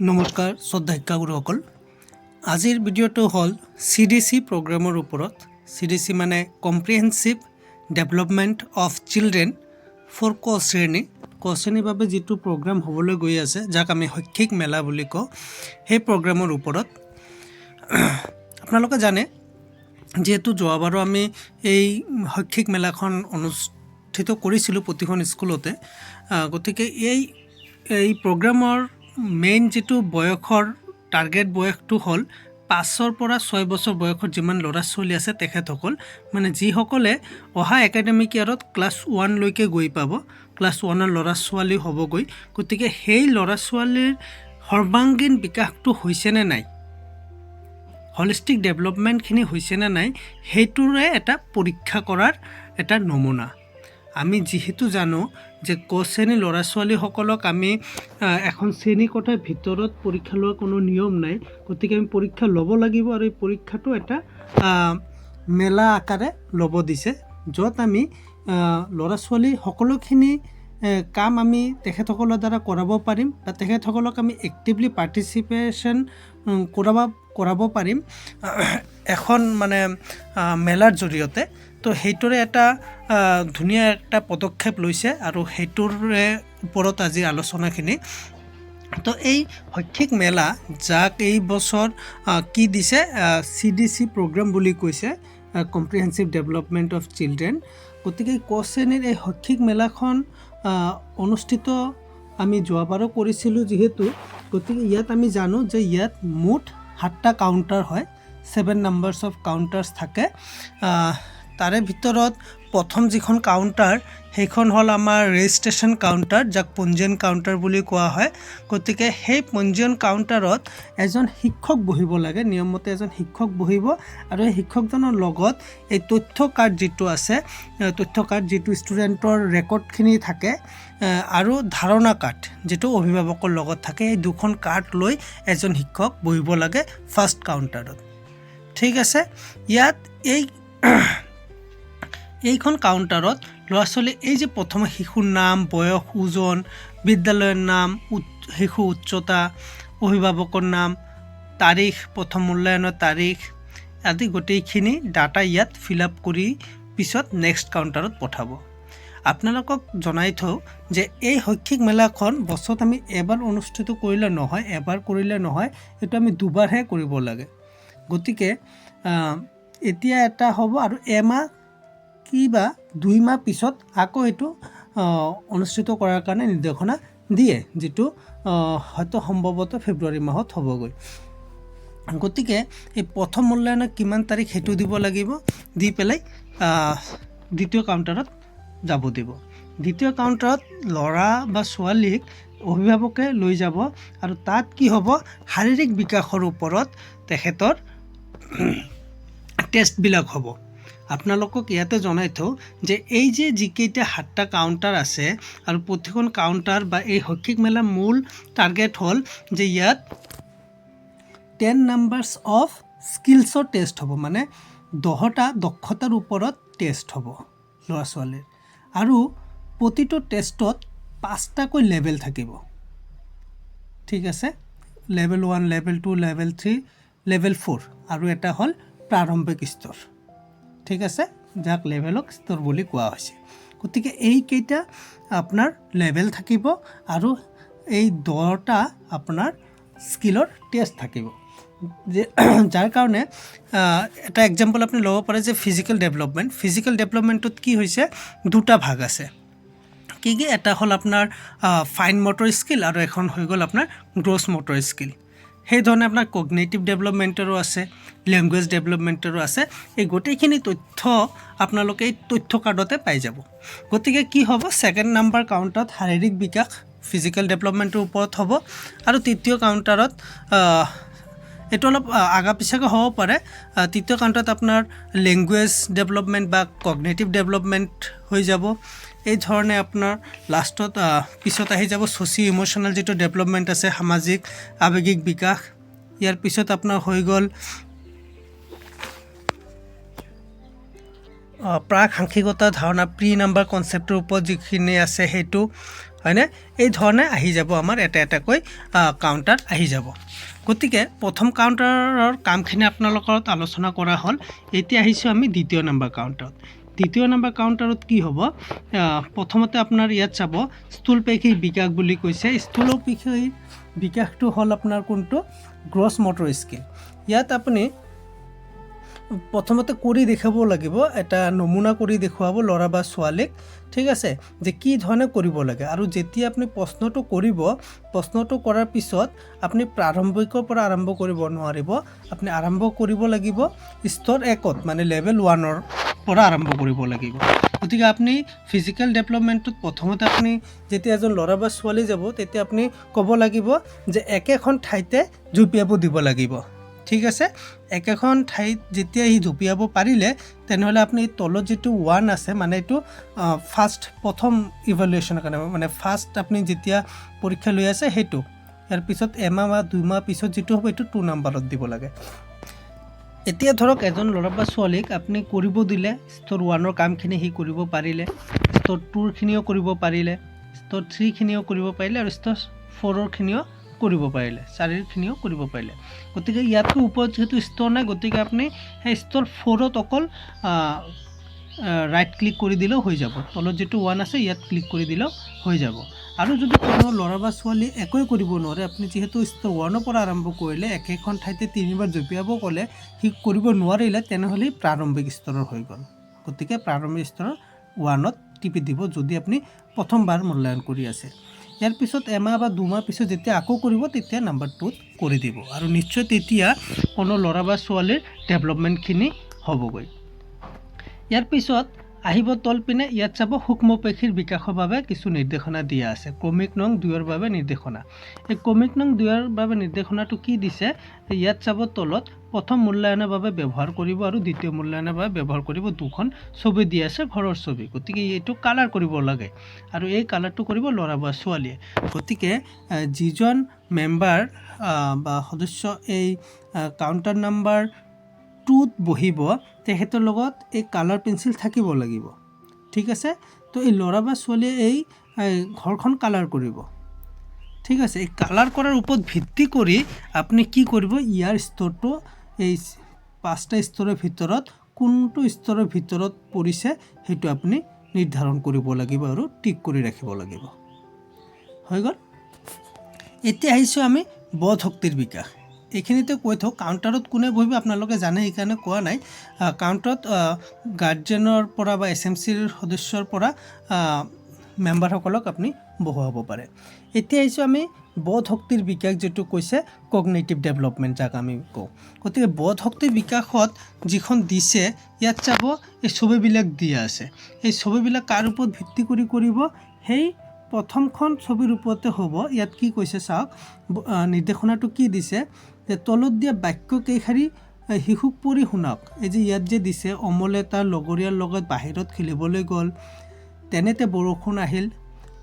নমস্কাৰ শ্ৰদ্ধা শিক্ষাগুৰুসকল। আজিৰ ভিডিঅ'টো হ'ল CDC প্ৰগ্ৰামৰ ওপৰত। CDC মানে comprehensive development of children for ক শ্ৰেণীৰ বাবে যিটো প্ৰগ্ৰাম হ'বলৈ গৈ আছে, যাক আমি শৈক্ষিক মেলা বুলি কওঁ, সেই প্ৰগ্ৰামৰ ওপৰত। আপোনালোকে জানে যিহেতু যোৱাবাৰো আমি এই শৈক্ষিক মেলাখন অনুষ্ঠিত কৰিছিলোঁ প্ৰতিখন স্কুলতে, গতিকে এই প্ৰগ্ৰামৰ মেইন যিটো বয়সৰ টাৰ্গেট বয়সটো হ'ল 5 পৰা 6 বছৰ বয়সৰ যিমান ল'ৰা ছোৱালী আছে তেখেতসকল, মানে যিসকলে অহা একাডেমিক ইয়াৰত ক্লাছ 1 লৈকে গৈ পাব, ক্লাছ 1ৰ ল'ৰা ছোৱালী হ'বগৈ। গতিকে সেই ল'ৰা ছোৱালীৰ সৰ্বাংগীন বিকাশটো হৈছেনে নাই, হলিষ্টিক ডেভেলপমেণ্টখিনি হৈছেনে নাই, সেইটোৰে এটা পৰীক্ষা কৰাৰ এটা নমুনা। আমি যিহেতু জানো যে ক শ্ৰেণীৰ ল'ৰা ছোৱালীসকলক আমি এখন শ্ৰেণী কোঠাৰ ভিতৰত পৰীক্ষা লোৱাৰ কোনো নিয়ম নাই। গতিকে আমি পৰীক্ষা ল'ব লাগিব, আৰু এই পৰীক্ষাটো এটা মেলা আকাৰে ল'ব দিছে, য'ত আমি ল'ৰা ছোৱালী সকলোখিনি কাম আমি তেখেতসকলৰ দ্বাৰা কৰাব পাৰিম, বা তেখেতসকলক আমি এক্টিভলি পাৰ্টিচিপেশ্যন কৰাব পাৰিম এখন মানে মেলাৰ জৰিয়তে। তো সেইটোৰে এটা ধুনীয়া এটা পদক্ষেপ লৈছে, আৰু সেইটোৰে ওপৰত আজি আলোচনাখিনি। তো এই শৈক্ষিক মেলা, যাক এই বছৰ কি দিছে, CDC প্ৰগ্ৰাম বুলি কৈছে, কম্প্ৰিহেনচিভ ডেভেলপমেণ্ট অফ চিলড্ৰেন। গতিকে ক শ্ৰেণীৰ এই শৈক্ষিক মেলাখন অনুষ্ঠিত আমি যোৱাবাৰো কৰিছিলোঁ যিহেতু, গতিকে ইয়াত আমি জানো যে ইয়াত মুঠ 7টা কাউণ্টাৰ হয়, 7 নাম্বাৰ্ছ অফ কাউণ্টাৰ্ছ থাকে। তাৰে ভিতৰত প্ৰথম যিখন কাউণ্টাৰ, সেইখন হ'ল আমাৰ ৰেজিষ্ট্ৰেশ্যন কাউণ্টাৰ, যাক পঞ্জীয়ন কাউণ্টাৰ বুলি কোৱা হয়। গতিকে সেই পঞ্জীয়ন কাউণ্টাৰত এজন শিক্ষক বহিব লাগে, নিয়মমতে এজন শিক্ষক বহিব, আৰু এই শিক্ষকজনৰ লগত এই তথ্য কাৰ্ড যিটো আছে, তথ্য কাৰ্ড যিটো ষ্টুডেণ্টৰ ৰেকৰ্ডখিনি থাকে, আৰু ধাৰণা কাৰ্ড যিটো অভিভাৱকৰ লগত থাকে, এই দুখন কাৰ্ড লৈ এজন শিক্ষক বহিব লাগে ফাৰ্ষ্ট কাউণ্টাৰত। ঠিক আছে, ইয়াত এইখন কাউণ্টাৰত ল'ৰা ছোৱালী এই যে প্ৰথমে শিশুৰ নাম, বয়স, ওজন, বিদ্যালয়ৰ নাম, শিশু উচ্চতা, অভিভাৱকৰ নাম, তাৰিখ, প্ৰথম মূল্যায়নৰ তাৰিখ আদি গোটেইখিনি ডাটা ইয়াত ফিল আপ কৰি পিছত নেক্সট কাউণ্টাৰত পঠাব। আপোনালোকক জনাই থওঁ যে এই শৈক্ষিক মেলাখন বছৰত আমি এবাৰ অনুষ্ঠিত কৰিলে নহয়, এইটো আমি দুবাৰহে কৰিব লাগে। গতিকে এতিয়া এটা হ'ব, আৰু এমাহ কিবা 2 মাহ পিছত আকৌ এইটো অনুষ্ঠিত কৰাৰ কাৰণে নিৰ্দেশনা দিয়ে, যিটো হয়তো সম্ভৱতঃ ফেব্ৰুৱাৰী মাহত হ'বগৈ। গতিকে এই প্ৰথম মূল্যায়নৰ কিমান তাৰিখ সেইটো দিব লাগিব, দি পেলাই দ্বিতীয় কাউণ্টাৰত যাব দিব। দ্বিতীয় কাউণ্টাৰত ল'ৰা বা ছোৱালীক অভিভাৱকে লৈ যাব, আৰু তাত কি হ'ব, শাৰীৰিক বিকাশৰ ওপৰত তেখেতৰ টেষ্টবিলাক হ'ব। আপোনালোকক ইয়াতে জনাই থওঁ যে এই যে যিকেইটা 7টা কাউণ্টাৰ আছে, আৰু প্ৰতিখন কাউণ্টাৰ বা এই শৈক্ষিক মেলাৰ মূল টাৰ্গেট হ'ল যে ইয়াত 10 নাম্বাৰ্ছ অফ স্কিলছৰ টেষ্ট হ'ব, মানে 10টা দক্ষতাৰ ওপৰত টেষ্ট হ'ব ল'ৰা ছোৱালীৰ, আৰু প্ৰতিটো টেষ্টত 5টাকৈ লেভেল থাকিব। ঠিক আছে, লেভেল 1, লেভেল 2, লেভেল 3, লেভেল 4, আৰু এটা হ'ল প্ৰাৰম্ভিক স্তৰ। ঠিক আছে, যাক লেভেলক স্তৰ বুলি কোৱা হৈছে। গতিকে এইকেইটা আপোনাৰ লেভেল থাকিব, আৰু এই 10টা আপোনাৰ স্কিলৰ টেষ্ট থাকিব, যাৰ কাৰণে এটা এক্সাম্পল আপুনি ল'ব পাৰে যে ফিজিকেল ডেভেলপমেণ্টত কি হৈছে, 2টা ভাগ আছে। কি এটা হ'ল আপোনাৰ ফাইন মটৰ স্কিল, আৰু এখন হৈ গ'ল আপোনাৰ গ্ৰছ মটৰ স্কিল। সেইধৰণে আপোনাৰ কগনেটিভ ডেভেলপমেণ্টৰো আছে, লেংগুৱেজ ডেভেলপমেণ্টৰো আছে। এই গোটেইখিনি তথ্য আপোনালোকে এই তথ্য কাৰ্ডতে পাই যাব। গতিকে কি হ'ব, 2nd নাম্বাৰ কাউণ্টাৰত শাৰীৰিক বিকাশ, ফিজিকেল ডেভেলপমেণ্টৰ ওপৰত হ'ব, আৰু তৃতীয় কাউণ্টাৰত এইটো অলপ আগা পিছাকৈ হ'ব পাৰে, তৃতীয় কাউণ্টাৰত আপোনাৰ লেংগুৱেজ ডেভেলপমেণ্ট বা কগনেটিভ ডেভেলপমেণ্ট হৈ যাব। এই ধৰণে আপোনাৰ লাষ্টত পিছত আহি যাব ছ'চিঅ' ইম'শ্যনেল যিটো ডেভেলপমেণ্ট আছে, সামাজিক আৱেগিক বিকাশ। ইয়াৰ পিছত আপোনাৰ হৈ গ'ল প্ৰাক সাংখ্যিকতা ধাৰণা, প্ৰি নাম্বাৰ কনচেপ্টৰ ওপৰত যিখিনি আছে সেইটো, হয়নে এই ধৰণে আহি যাব আমাৰ এটা এটাকৈ কাউণ্টাৰ আহি যাব গতিকে প্ৰথম কাউণ্টাৰৰ কামখিনি আপোনালোকৰ লগত আলোচনা কৰা হ'ল এতিয়া আহিছোঁ আমি দ্বিতীয় নম্বৰ কাউণ্টাৰত দ্বিতীয় নম্বৰ কাউণ্টাৰত কি হ'ব প্ৰথমতে আপোনাৰ ইয়াত চাব স্থূল পেশীৰ বিকাশ বুলি কৈছে স্থূল পেশীৰ বিকাশটো হ'ল আপোনাৰ কোনটো গ্ৰছ মটৰ স্কিল ইয়াত আপুনি প্ৰথমতে কৰি দেখাব লাগিব এটা নমুনা কৰি দেখুৱাব ল'ৰা বা ছোৱালীক ঠিক আছে যে কি ধৰণে কৰিব লাগে আৰু যেতিয়া আপুনি প্ৰশ্নটো কৰিব প্ৰশ্নটো কৰাৰ পিছত আপুনি প্ৰাৰম্ভিকৰ পৰা আৰম্ভ কৰিব নোৱাৰিব আপুনি আৰম্ভ কৰিব লাগিব স্তৰ 1ত মানে লেভেল 1ৰ পৰা আৰম্ভ কৰিব লাগিব গতিকে আপুনি ফিজিকেল ডেভেলপমেণ্টত প্ৰথমতে আপুনি যেতিয়া এজন ল'ৰা বা ছোৱালী যাব তেতিয়া আপুনি ক'ব লাগিব যে একেখন ঠাইতে জুপিয়াব দিব লাগিব ঠিক আছে একেখন ঠাইত যেতিয়া ই জুপিয়াব পাৰিলে তেনেহ'লে আপুনি তলত যিটো 1 আছে মানে এইটো ফাৰ্ষ্ট প্ৰথম ইভালুৱেশ্যনৰ কাৰণে মানে ফাৰ্ষ্ট আপুনি যেতিয়া পৰীক্ষা লৈ আছে সেইটো ইয়াৰ পিছত এমাহ বা 2 মাহ পিছত যিটো হ'ব এইটো 2 নম্বৰত দিব লাগে এতিয়া ধৰক এজন ল'ৰা বা ছোৱালীক আপুনি কৰিব দিলে স্তৰ 1ৰ কামখিনি সি কৰিব পাৰিলে স্তৰ 2ৰ খিনিও কৰিব পাৰিলে স্তৰ 3 খিনিও কৰিব পাৰিলে আৰু স্তৰ 4ৰ খিনিও কৰিব পাৰিলে 4ৰ খিনিও কৰিব পাৰিলে গতিকে ইয়াতকৈ ওপৰত যেহেতু স্তৰ নাই গতিকে আপুনি সেই স্তৰ 4ত অকল ৰাইট ক্লিক কৰি দিলেও হৈ যাব তলত যেটো 1 আছে ইয়াত ক্লিক কৰি দিলেও হৈ যাব আৰু যদি কোনো ল'ৰা বা ছোৱালী একোই কৰিব নোৱাৰে আপুনি যেহেতু স্তৰ 1ৰ পৰা আৰম্ভ কৰিলে একেখন ঠাইতে 3বাৰ জপিয়াব ক'লে সি কৰিব নোৱাৰিলে তেনেহ'লে প্ৰাৰম্ভিক স্তৰৰ হৈ গ'ল গতিকে প্ৰাৰম্ভিক স্তৰৰ 1ত টিপি দিব যদি আপুনি প্ৰথমবাৰ মূল্যায়ন কৰি আছে ইয়াৰ পিছত এমাহ বা 2 মাহ পিছত যেতিয়া আকৌ কৰিব তেতিয়া নাম্বাৰ 2ত কৰি দিব আৰু নিশ্চয় তেতিয়া কোনো ল'ৰা বা ছোৱালীৰ ডেভেলপমেণ্টখিনি হ'বগৈ ইয়াৰ পিছত আহিব তলপিনে ইয়াত চাব সূক্ষ্ম পেশীৰ বিকাশৰ বাবে কিছু নিৰ্দেশনা দিয়া আছে ক্ৰমিক নং 2ৰ বাবে নিৰ্দেশনা এই ক্ৰমিক নং 2ৰ বাবে নিৰ্দেশনাটো কি দিছে ইয়াত চাব তলত প্ৰথম মূল্যায়নৰ বাবে ব্যৱহাৰ কৰিব আৰু দ্বিতীয় মূল্যায়নৰ বাবে ব্যৱহাৰ কৰিব দুখন ছবি দিয়া আছে ঘৰৰ ছবি গতিকে এইটো কালাৰ কৰিব লাগে আৰু এই কালাৰটো কৰিব ল'ৰা বা ছোৱালীয়ে গতিকে যিজন মেম্বাৰ বা সদস্য এই কাউণ্টাৰ নাম্বাৰ 2ত বহিব তেখেতৰ লগত এই কালাৰ পেন্সিল থাকিব লাগিব ঠিক আছে তো এই ল'ৰা বা ছোৱালীয়ে এই ঘৰখন কালাৰ কৰিব ঠিক আছে এই কালাৰ কৰাৰ ওপৰত ভিত্তি কৰি আপুনি কি কৰিব ইয়াৰ স্তৰটো এই 5টা স্তৰৰ ভিতৰত কোনটো স্তৰৰ ভিতৰত পৰিছে সেইটো আপুনি নিৰ্ধাৰণ কৰিব লাগিব আৰু টিক কৰি ৰাখিব লাগিব হৈ গ'ল এতিয়া আহিছোঁ আমি বোধ শক্তিৰ বিকাশ এইখিনিতে কৈ থওঁ কাউণ্টাৰত কোনে বহিব আপোনালোকে জানে সেইকাৰণে কোৱা নাই কাউণ্টাৰত গাৰ্জেনৰ পৰা বা SMCৰ সদস্যৰ পৰা মেম্বাৰসকলক আপুনি বহুৱাব পাৰে এতিয়া আহিছোঁ আমি বোধ শক্তিৰ বিকাশ যেটো কৈছে কগনিটিভ ডেভেলপমেণ্ট যাক আমি কওঁ গতিকে বোধ শক্তিৰ বিকাশত যিখন দিছে ইয়াত চাব এই ছবিবিলাক দিয়া আছে এই ছবিবিলাক কাৰ ওপৰত ভিত্তি কৰি কৰিব সেই প্ৰথমখন ছবিৰ ওপৰতে হ'ব ইয়াত কি কৈছে চাওক নিৰ্দেশনাটো কি দিছে যে তলত দিয়া বাক্য কেইখাৰী শিশুক পঢ়ি শুনাওক এই যে ইয়াত যে দিছে অমলে তাৰ লগৰীয়াৰ লগত বাহিৰত খেলিবলৈ গ'ল তেনেতে বৰষুণ আহিল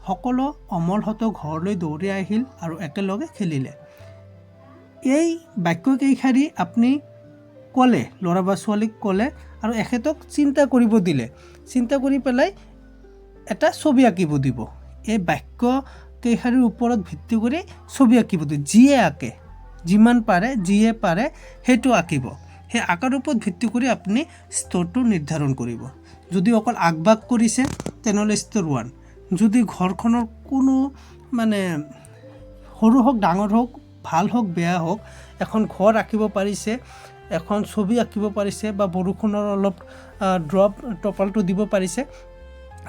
সকলো অমলহঁতৰ ঘৰলৈ দৌৰি আহিল আৰু একেলগে খেলিলে এই বাক্য কেইখাৰী আপুনি ক'লে ল'ৰা বা ছোৱালীক ক'লে আৰু এখেতক চিন্তা কৰিব দিলে চিন্তা কৰি পেলাই এটা ছবি আঁকিব দিব এই বাক্য কেইখাৰীৰ ওপৰত ভিত্তি কৰি ছবি আঁকিব দিব যিয়ে আঁকে যিমান পাৰে যিয়ে পাৰে সেইটো আঁকিব সেই আঁকাৰ ওপৰত ভিত্তি কৰি আপুনি স্তৰটো নিৰ্ধাৰণ কৰিব যদি অকল আঁকবাক কৰিছে তেনেহ'লে স্তৰ 1 যদি ঘৰখনৰ কোনো মানে সৰু হওক ডাঙৰ হওক ভাল হওক বেয়া হওক এখন ঘৰ আঁকিব পাৰিছে এখন ছবি আঁকিব পাৰিছে বা বৰষুণৰ অলপ ড্ৰপ টপালটো দিব পাৰিছে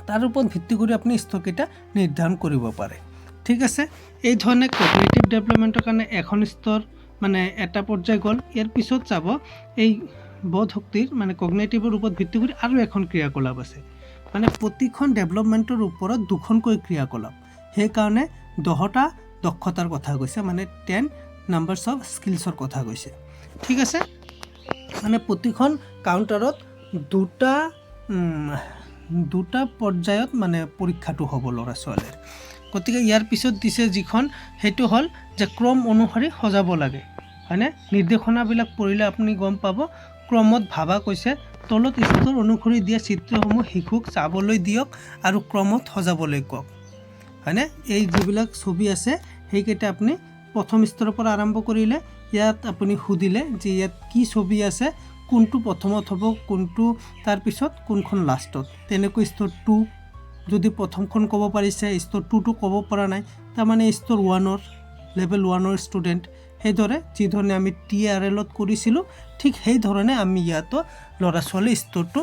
তাৰ ওপৰত ভিত্তি কৰি আপুনি স্তৰকেইটা নিৰ্ধাৰণ কৰিব পাৰে ঠিক আছে এই ধৰণে কগনিটিভ ডেভেলপমেণ্টৰ কাৰণে এখন স্তৰ মানে এটা পৰ্যায় গ'ল ইয়াৰ পিছত চাব এই বোধ শক্তিৰ মানে কগনিটিভৰ ওপৰত ভিত্তি কৰি আৰু এখন ক্ৰিয়াকলাপ আছে মানে প্ৰতিখন ডেভেলপমেণ্টৰ ওপৰত দুখনকৈ ক্ৰিয়াকলাপ সেইকাৰণে 10টা দক্ষতাৰ কথা কৈছে মানে 10 নাম্বাৰছ অফ স্কিলছৰ কথা কৈছে ঠিক আছে মানে প্ৰতিখন কাউণ্টাৰত দুটা পৰ্যায়ত মানে পৰীক্ষাটো হ'ব ল'ৰা ছোৱালীৰ গতিকে ইয়াৰ পিছত দিছে যিখন সেইটো হ'ল যে ক্ৰম অনুসৰি সজাব লাগে হয়নে নিৰ্দেশনাবিলাক পঢ়িলে আপুনি গম পাব ক্ৰমত ভাবা কৈছে তলত স্তৰ অনুসৰি দিয়া চিত্ৰসমূহ শিশুক চাবলৈ দিয়ক আৰু ক্ৰমত সজাবলৈ কওক হয়নে এই যিবিলাক ছবি আছে সেইকেইটা আপুনি প্ৰথম স্তৰৰ পৰা আৰম্ভ কৰিলে ইয়াত আপুনি সুধিলে যে ইয়াত কি ছবি আছে কোনটো প্ৰথমত হ'ব কোনটো তাৰপিছত কোনখন লাষ্টত তেনেকৈ স্তৰ 2 যদি প্ৰথমখন ক'ব পাৰিছে স্তৰ 2টো ক'ব পৰা নাই তাৰমানে স্তৰ 1ৰ লেভেল 1ৰ ষ্টুডেণ্ট সেইদৰে যিধৰণে আমি TRLত কৰিছিলোঁ ঠিক সেই ধৰণে আমি ইয়াতো ল'ৰা ছোৱালী স্তৰটো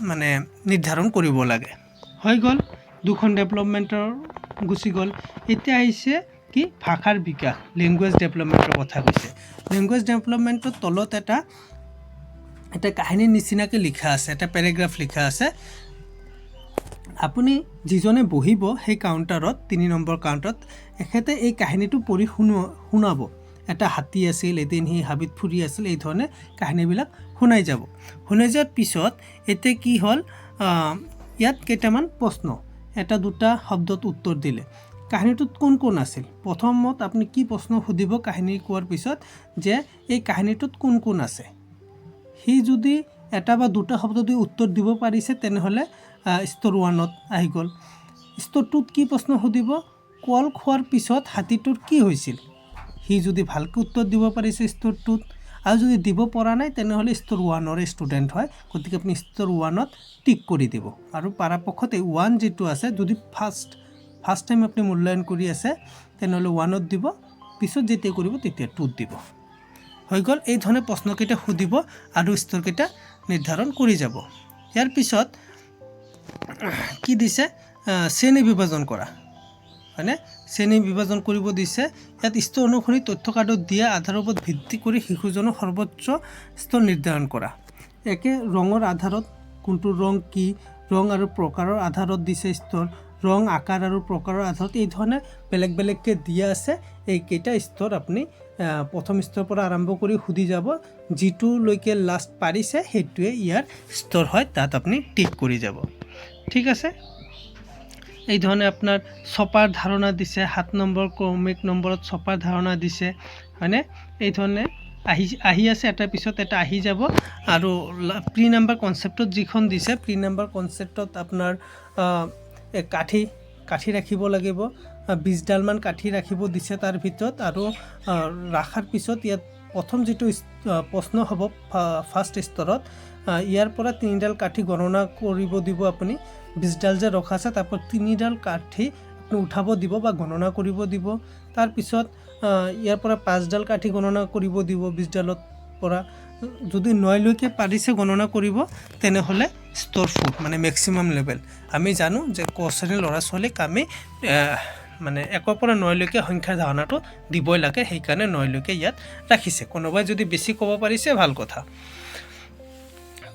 মানে নিৰ্ধাৰণ কৰিব লাগে হৈ গ'ল দুখন ডেভেলপমেণ্টৰ গুচি গ'ল এতিয়া আহিছে কি ভাষাৰ বিকাশ লেংগুৱেজ ডেভেলপমেণ্টৰ কথা কৈছে লেংগুৱেজ ডেভেলপমেণ্টৰ তলত এটা কাহিনীৰ নিচিনাকৈ লিখা আছে এটা পেৰাগ্ৰাফ লিখা আছে আপুনি যিজনে বহিব সেই কাউণ্টাৰত 3 নম্বৰ কাউণ্টাৰত এখেতে এই কাহিনীটো পঢ়ি শুনাব এটা হাতী আছিল এদিন সি হাবিত ফুৰি আছিল এই ধৰণে কাহিনীবিলাক শুনাই যাব শুনাই যোৱাৰ পিছত এতিয়া কি হ'ল ইয়াত কেইটামান প্ৰশ্ন এটা দুটা শব্দত উত্তৰ দিলে কাহিনীটোত কোন আছিল প্ৰথমত আপুনি কি প্ৰশ্ন সুধিব কাহিনী কোৱাৰ পিছত যে এই কাহিনীটোত কোন আছে সি যদি এটা বা দুটা শব্দ দি উত্তৰ দিব পাৰিছে তেনেহ'লে স্তৰ 1ত আহি গ'ল স্তৰ 2ত কি প্ৰশ্ন সুধিব কল খোৱাৰ পিছত হাতীটোৰ কি হৈছিল সি যদি ভালকৈ উত্তৰ দিব পাৰিছে স্তৰ 2ত আৰু যদি দিব পৰা নাই তেনেহ'লে স্তৰ 1ৰ ষ্টুডেণ্ট হয় গতিকে আপুনি স্তৰ 1ত টিক কৰি দিব আৰু পৰাপক্ষত এই 1 যিটো আছে যদি ফাৰ্ষ্ট টাইম আপুনি মূল্যায়ন কৰি আছে তেনেহ'লে 1ত দিব পিছত যেতিয়া কৰিব তেতিয়া 2ত দিব হৈ গ'ল এই ধৰণে প্ৰশ্নকেইটা সুধিব আৰু স্তৰকেইটা নিৰ্ধাৰণ কৰি যাব ইয়াৰ পিছত কি দিছে শ্ৰেণী বিভাজন কৰা হয়নে শ্ৰেণী বিভাজন কৰিব দিছে ইয়াত স্তৰ অনুসৰি তথ্য কাৰ্ডত দিয়া আধাৰৰ ওপৰত ভিত্তি কৰি শিশুজনৰ সৰ্বোচ্চ স্তৰ নিৰ্ধাৰণ কৰা একে ৰঙৰ আধাৰত কোনটো ৰং কি ৰং আৰু প্ৰকাৰৰ আধাৰত দিছে স্তৰ ৰং আকাৰ আৰু প্ৰকাৰৰ আধাৰত এই ধৰণে বেলেগকৈ দিয়া আছে এইকেইটা স্তৰ আপুনি প্ৰথম স্তৰৰ পৰা আৰম্ভ কৰি সুধি যাব যিটোলৈকে লাষ্ট পাৰিছে সেইটোৱে ইয়াৰ স্তৰ হয় তাত আপুনি টিক কৰি যাব ঠিক আছে এই ধৰণে আপোনাৰ ছপাৰ ধাৰণা দিছে 7 নম্বৰ ক্ৰমিক নম্বৰত ছপাৰ ধাৰণা দিছে হয়নে এই ধৰণে আহি আছে এটাৰ পিছত এটা আহি যাব আৰু প্ৰি নাম্বাৰ কনচেপ্টত যিখন দিছে প্ৰি নাম্বাৰ কনচেপ্টত আপোনাৰ কাঠি ৰাখিব লাগিব 20ডালমান কাঠি ৰাখিব দিছে তাৰ ভিতৰত আৰু ৰাখাৰ পিছত ইয়াত প্ৰথম যিটো প্ৰশ্ন হ'ব ফাৰ্ষ্ট স্তৰত ইয়াৰ পৰা 3ডাল কাঠি গণনা কৰিব দিব আপুনি 20ডাল যে ৰখা আছে তাৰপৰা 3ডাল কাঠি আপুনি উঠাব দিব বা গণনা কৰিব দিব তাৰপিছত ইয়াৰ পৰা 5ডাল কাঠি গণনা কৰিব দিব 20ডালত পৰা যদি 9লৈকে পাৰিছে গণনা কৰিব তেনেহ'লে স্তৰ 4 মানে মেক্সিমাম লেভেল আমি জানো যে ক শ্ৰেণীৰ ল'ৰা ছোৱালীক আমি মানে 1ৰ পৰা 9লৈকে সংখ্যাৰ ধাৰণাটো দিবই লাগে সেইকাৰণে 9লৈকে ইয়াত ৰাখিছে কোনোবাই যদি বেছি ক'ব পাৰিছে ভাল কথা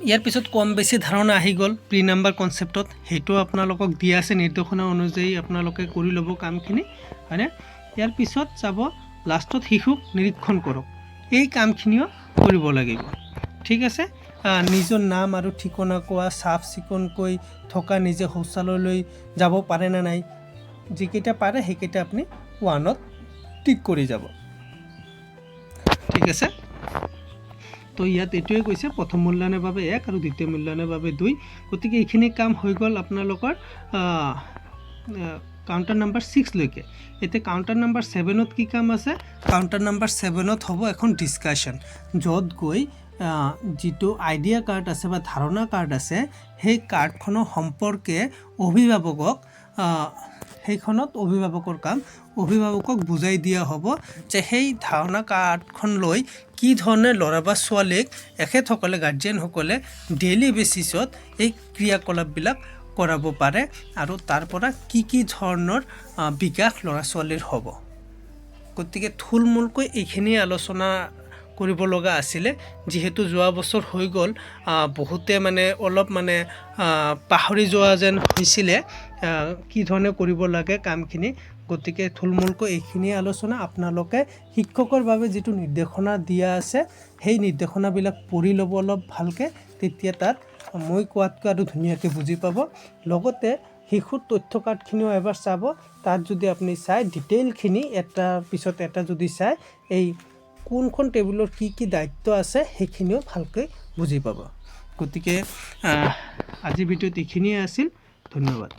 ইয়াৰ পিছত কম বেছি ধাৰণা আহি গ'ল প্ৰি নাম্বাৰ কনচেপ্টত সেইটো আপোনালোকক দিয়া আছে নিৰ্দেশনা অনুযায়ী আপোনালোকে কৰি ল'ব কামখিনি হয়নে ইয়াৰ পিছত যাব লাষ্টত শিশুক নিৰীক্ষণ কৰক এই কামখিনিও কৰিব লাগিব ঠিক আছে নিজৰ নাম আৰু ঠিকনা কোৱা চাফ চিকুণকৈ থকা নিজে শৌচালয়লৈ যাব পাৰে নে নাই যিকেইটা পাৰে সেইকেইটা আপুনি 1ত টিক কৰি যাব ঠিক আছে তো ইয়াত এইটোৱে কৈছে প্ৰথম মূল্যায়নৰ বাবে 1 আৰু দ্বিতীয় মূল্যায়নৰ বাবে 2 গতিকে এইখিনি কাম হৈ গ'ল আপোনালোকৰ কাউণ্টাৰ নাম্বাৰ 6 লৈকে এতিয়া কাউণ্টাৰ নাম্বাৰ 7ত কি কাম আছে কাউণ্টাৰ নাম্বাৰ 7ত হ'ব এখন ডিছকাশ্যন য'ত গৈ যিটো আইডিয়া কাৰ্ড আছে বা ধাৰণা কাৰ্ড আছে সেই কাৰ্ডখনৰ সম্পৰ্কে অভিভাৱকক সেইখনত অভিভাৱকৰ কাম অভিভাৱকক বুজাই দিয়া হ'ব যে সেই ধাৰণা কাৰ্ডখন লৈ কি ধৰণে ল'ৰা বা ছোৱালীক এখেতসকলে গাৰ্জেনসকলে ডেইলি বেচিছত এই ক্ৰিয়াকলাপবিলাক কৰাব পাৰে আৰু তাৰ পৰা কি ধৰণৰ বিকাশ ল'ৰা ছোৱালীৰ হ'ব গতিকে থুলমূলকৈ এইখিনি আলোচনা কৰিব লগা আছিলে যিহেতু যোৱা বছৰ হৈ গ'ল বহুতে মানে অলপ মানে পাহৰি যোৱা যেন হৈছিলে কি ধৰণে কৰিব লাগে কামখিনি গতিকে থুলমূলকৈ এইখিনি আলোচনা আপোনালোকে শিক্ষকৰ বাবে যিটো নিৰ্দেশনা দিয়া আছে সেই নিৰ্দেশনাবিলাক পঢ়ি ল'ব অলপ ভালকৈ তেতিয়া তাত মই কোৱাতকৈ আৰু ধুনীয়াকৈ বুজি পাব লগতে শিশুৰ তথ্য কাৰ্ডখিনিও এবাৰ চাব তাত যদি আপুনি চাই ডিটেইলখিনি এটাৰ পিছত এটা যদি চাই এই কোনখন টেবুলৰ কি দায়িত্ব আছে সেইখিনিও ভালকৈ বুজি পাব গতিকে আজি ভিডিঅ'ত এইখিনিয়ে আছিল ধন্যবাদ